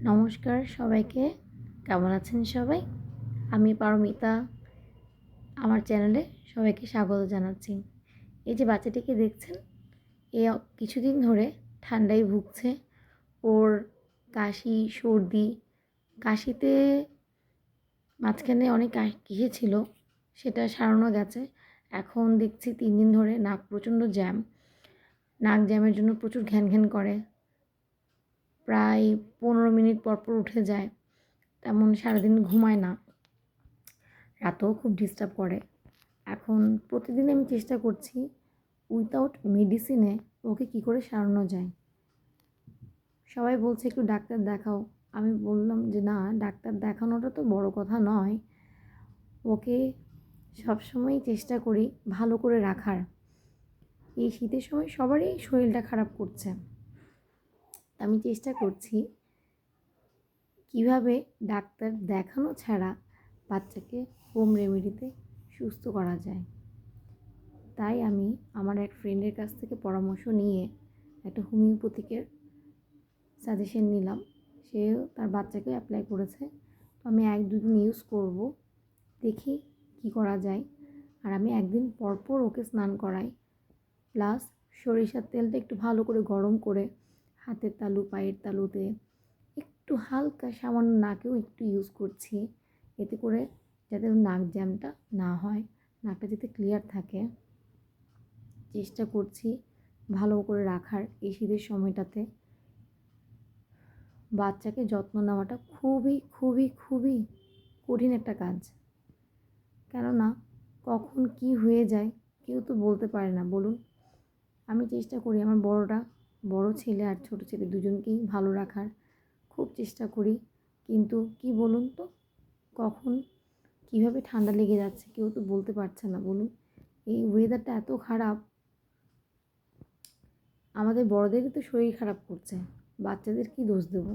নমস্কার সবাইকে, কেমন আছেন সবাই? আমি পারমিতা, আমার চ্যানেলে সবাইকে স্বাগত জানাচ্ছি। এই যে বাচ্চাটিকে দেখছেন, এ কিছুদিন ধরে ঠান্ডায় ভুগছে। ওর কাশি, সর্দি, কাশিতে মাঝখানে অনেক ছিল, সেটা সারানো গেছে। এখন দেখছি 3 দিন ধরে নাক প্রচণ্ড জ্যাম। নাক জ্যামের জন্য প্রচুর ঘ্যান করে, প্রায় 15 মিনিট পর উঠে যায়। তেমন সারাদিন ঘুমায় না, রাতেও খুব ডিস্টার্ব করে। এখন প্রতিদিন আমি চেষ্টা করছি উইথাউট মেডিসিনে ওকে কী করে সারানো যায়। সবাই বলছে একটু ডাক্তার দেখাও। আমি বললাম যে না, ডাক্তার দেখানোটা তো বড় কথা নয়, ওকে সবসময়ই চেষ্টা করি ভালো করে রাখার। এই শীতের সময় সবারই শরীরটা খারাপ করছে, আমি চেষ্টা করছি কিভাবে ডাক্তার দেখানো ছাড়া বাচ্চাকে হোম রেমেডিতে সুস্থ করা যায়। তাই আমি আমার এক ফ্রেন্ডের কাছ থেকে পরামর্শ নিয়ে একটা হোমিওপ্যাথিকের সাজেশন নিলাম। সেও তার বাচ্চাকে অ্যাপ্লাই করেছে। তো আমি 1-2 দিন ইউজ করব, দেখি কি করা যায়। আর আমি একদিন পরপর ওকে স্নান করাই, প্লাস সরিষার তেলটা একটু ভালো করে গরম করে হাতের তালু, পায়ের তালুতে একটু হালকা সামান্য নাকেও একটু ইউজ করছি, এতে করে যাতে নাক জ্যামটা না হয়, নাকটা যাতে ক্লিয়ার থাকে। চেষ্টা করছি ভালো করে রাখার এই শীতের সময়টাতে। বাচ্চাকে যত্ন নেওয়াটা খুবই খুবই খুবই কঠিন একটা কাজ, কেননা কখন কি হয়ে যায় কেউ তো বলতে পারে না, বলুন। আমি চেষ্টা করি আমার বড় ছেলে আর ছোট ছেলে দুজনকেই ভালো রাখার খুব চেষ্টা করি, কিন্তু কি বলুন তো, কখন কিভাবে ঠান্ডা লেগে যাচ্ছে কেউ তো বলতে পারছে না, বলুন। এই ওয়েদারটা এত খারাপ, আমাদের বড়দেরই তো শরীর খারাপ করছে, বাচ্চাদের কি দোষ দেব।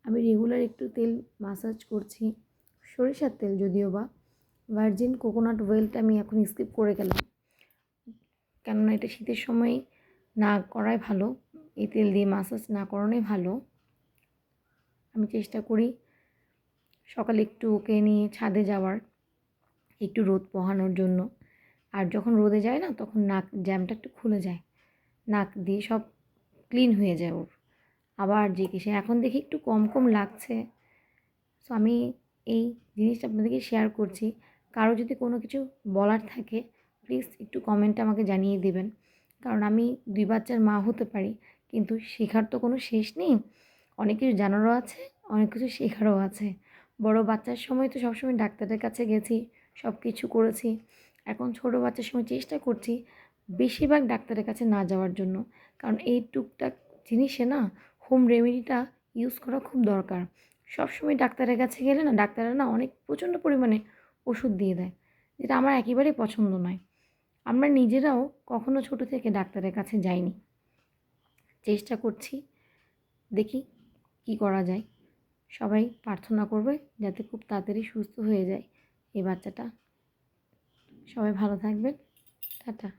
আমি রেগুলার একটু তেল মাসাজ করছি, সরিষার তেল, যদিও বা ভার্জিন কোকোনাট অয়েলটা আমি এখন স্কিপ করে গেলাম, কেননা এটা শীতের সময় না করাই ভালো, এই তেল দিয়ে মাসাজ না করানোই ভালো। আমি চেষ্টা করি সকালে একটু ওকে নিয়ে ছাদে যাওয়ার, একটু রোদ পোহানোর জন্য। আর যখন রোদে যায় না, তখন নাক জ্যামটা একটু খুলে যায়, নাক দিয়ে সব ক্লিন হয়ে যায় ওর। আবার যে কি সে এখন দেখি একটু কম কম লাগছে। সো আমি এই জিনিসটা আপনাদেরকে শেয়ার করছি। কারো যদি কোনো কিছু বলার থাকে, প্লিজ একটু কমেন্টে আমাকে জানিয়ে দেবেন। কারণ আমি 2 বাচ্চার মা হতে পারি, কিন্তু শেখার তো কোনো শেষ নেই। অনেক কিছু জানারও আছে, অনেক কিছু শেখারও আছে। বড় বাচ্চার সময় তো সবসময় ডাক্তারের কাছে গেছি, সব কিছু করেছি। এখন ছোট বাচ্চার সময় চেষ্টা করছি বেশিরভাগ ডাক্তারের কাছে না যাওয়ার জন্য, কারণ এই টুকটাক জিনিসে না হোম রেমেডিটা ইউজ করা খুব দরকার। সবসময় ডাক্তারের কাছে গেলে না, ডাক্তাররা না অনেক প্রচণ্ড পরিমাণে ওষুধ দিয়ে দেয়, যেটা আমার একেবারেই পছন্দ নয়। আমরা নিজেরাও কখনো ছোট থেকে ডাক্তারের কাছে যাইনি। চেষ্টা করছি, দেখি কি করা যায়। সবাই প্রার্থনা করবে যাতে খুব তাড়াতাড়ি সুস্থ হয়ে যায় এই বাচ্চাটা। সবাই ভালো থাকবেন, টাটা।